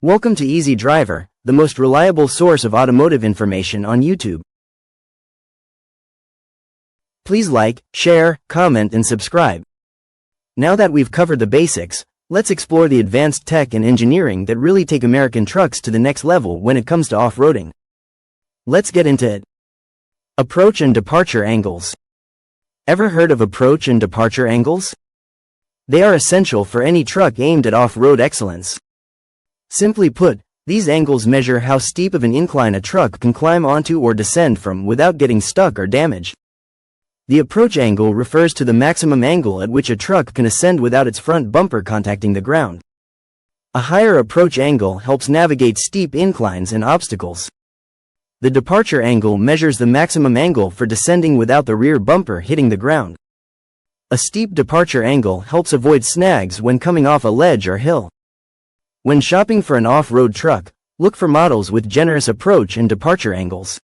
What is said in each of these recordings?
Welcome to Easy Driver, the most reliable source of automotive information on YouTube. Please like, share, comment and subscribe. Now that we've covered the basics, let's explore the advanced tech and engineering that really take American trucks to the next level when it comes to off-roading. Let's get into it. Approach and departure angles. Ever heard of approach and departure angles? They are essential for any truck aimed at off-road excellence. Simply put, these angles measure how steep of an incline a truck can climb onto or descend from without getting stuck or damaged. The approach angle refers to the maximum angle at which a truck can ascend without its front bumper contacting the ground. A higher approach angle helps navigate steep inclines and obstacles. The departure angle measures the maximum angle for descending without the rear bumper hitting the ground. A steep departure angle helps avoid snags when coming off a ledge or hill. When shopping for an off-road truck, look for models with generous approach and departure angles.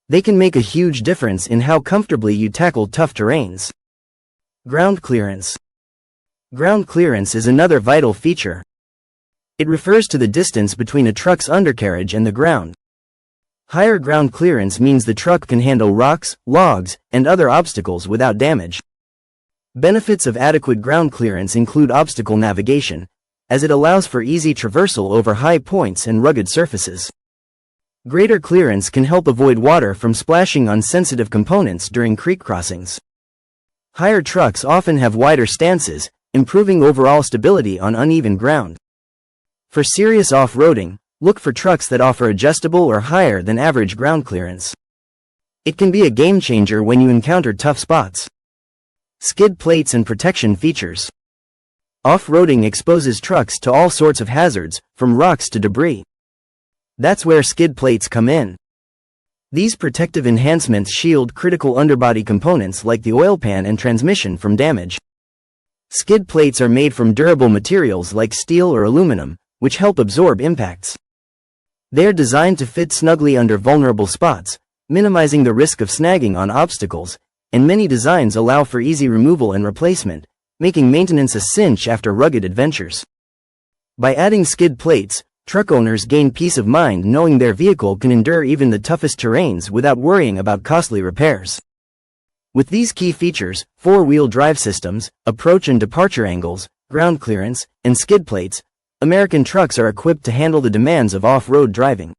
They can make a huge difference in how comfortably you tackle tough terrains. Ground clearance. Ground clearance is another vital feature. It refers to the distance between a truck's undercarriage and the ground. Higher ground clearance means the truck can handle rocks, logs, and other obstacles without damage. Benefits of adequate ground clearance include obstacle navigation, as it allows for easy traversal over high points and rugged surfaces. Greater clearance can help avoid water from splashing on sensitive components during creek crossings. Higher trucks often have wider stances, improving overall stability on uneven ground. For serious off-roading, look for trucks that offer adjustable or higher than average ground clearance. It can be a game changer when you encounter tough spots. Skid plates and protection features. Off-roading exposes trucks to all sorts of hazards, from rocks to debris. That's where skid plates come in. These protective enhancements shield critical underbody components like the oil pan and transmission from damage. Skid plates are made from durable materials like steel or aluminum, which help absorb impacts. They are designed to fit snugly under vulnerable spots, minimizing the risk of snagging on obstacles, and many designs allow for easy removal and replacement, making maintenance a cinch after rugged adventures. By adding skid plates, truck owners gain peace of mind knowing their vehicle can endure even the toughest terrains without worrying about costly repairs. With these key features, four-wheel drive systems, approach and departure angles, ground clearance, and skid plates, American trucks are equipped to handle the demands of off-road driving.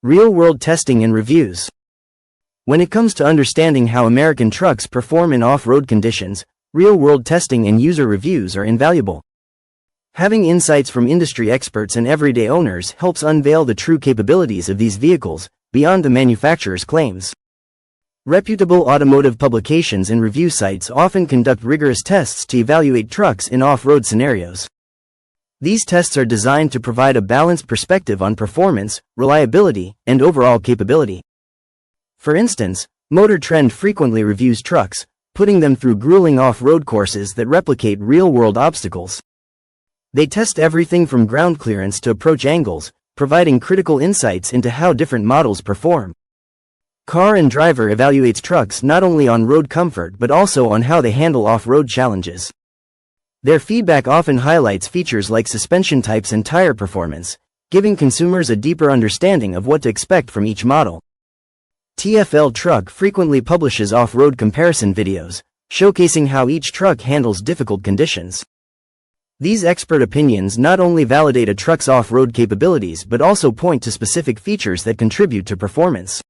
Real-world testing and reviews. When it comes to understanding how American trucks perform in off-road conditions, real-world testing and user reviews are invaluable. Having insights from industry experts and everyday owners helps unveil the true capabilities of these vehicles, beyond the manufacturer's claims. Reputable automotive publications and review sites often conduct rigorous tests to evaluate trucks in off-road scenarios. These tests are designed to provide a balanced perspective on performance, reliability, and overall capability. For instance, Motor Trend frequently reviews trucks, putting them through grueling off-road courses that replicate real-world obstacles. They test everything from ground clearance to approach angles, providing critical insights into how different models perform. Car and Driver evaluates trucks not only on road comfort but also on how they handle off-road challenges. Their feedback often highlights features like suspension types and tire performance, giving consumers a deeper understanding of what to expect from each model. TFL Truck frequently publishes off-road comparison videos, showcasing how each truck handles difficult conditions. These expert opinions not only validate a truck's off-road capabilities but also point to specific features that contribute to performance.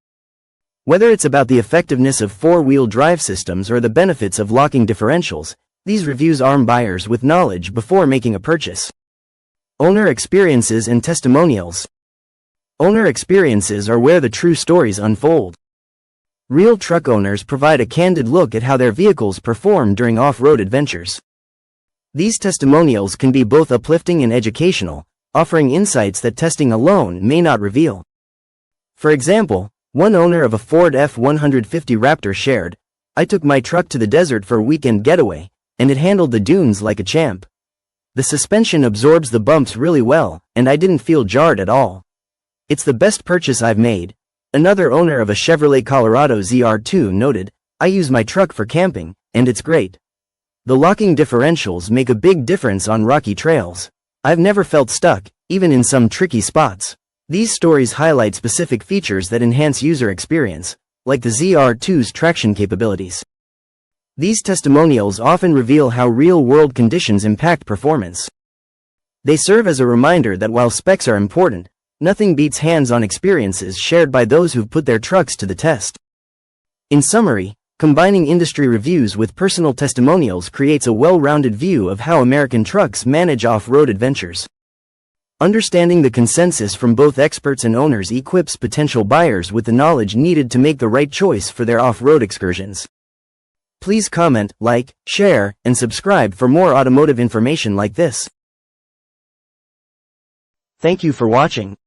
Whether it's about the effectiveness of four-wheel drive systems or the benefits of locking differentials, these reviews arm buyers with knowledge before making a purchase. Owner experiences and testimonials. Owner experiences are where the true stories unfold. Real truck owners provide a candid look at how their vehicles perform during off-road adventures. These testimonials can be both uplifting and educational, offering insights that testing alone may not reveal. For example, one owner of a Ford F-150 Raptor shared, "I took my truck to the desert for a weekend getaway, and it handled the dunes like a champ. The suspension absorbs the bumps really well, and I didn't feel jarred at all. It's the best purchase I've made." Another owner of a Chevrolet Colorado ZR2 noted, "I use my truck for camping, and it's great. The locking differentials make a big difference on rocky trails. I've never felt stuck, even in some tricky spots. These stories highlight specific features that enhance user experience, like the ZR2's traction capabilities. These testimonials often reveal how real-world conditions impact performance. They serve as a reminder that while specs are important, nothing beats hands-on experiences shared by those who've put their trucks to the test. In summary, combining industry reviews with personal testimonials creates a well-rounded view of how American trucks manage off-road adventures. Understanding the consensus from both experts and owners equips potential buyers with the knowledge needed to make the right choice for their off-road excursions. Please comment, like, share, and subscribe for more automotive information like this. Thank you for watching.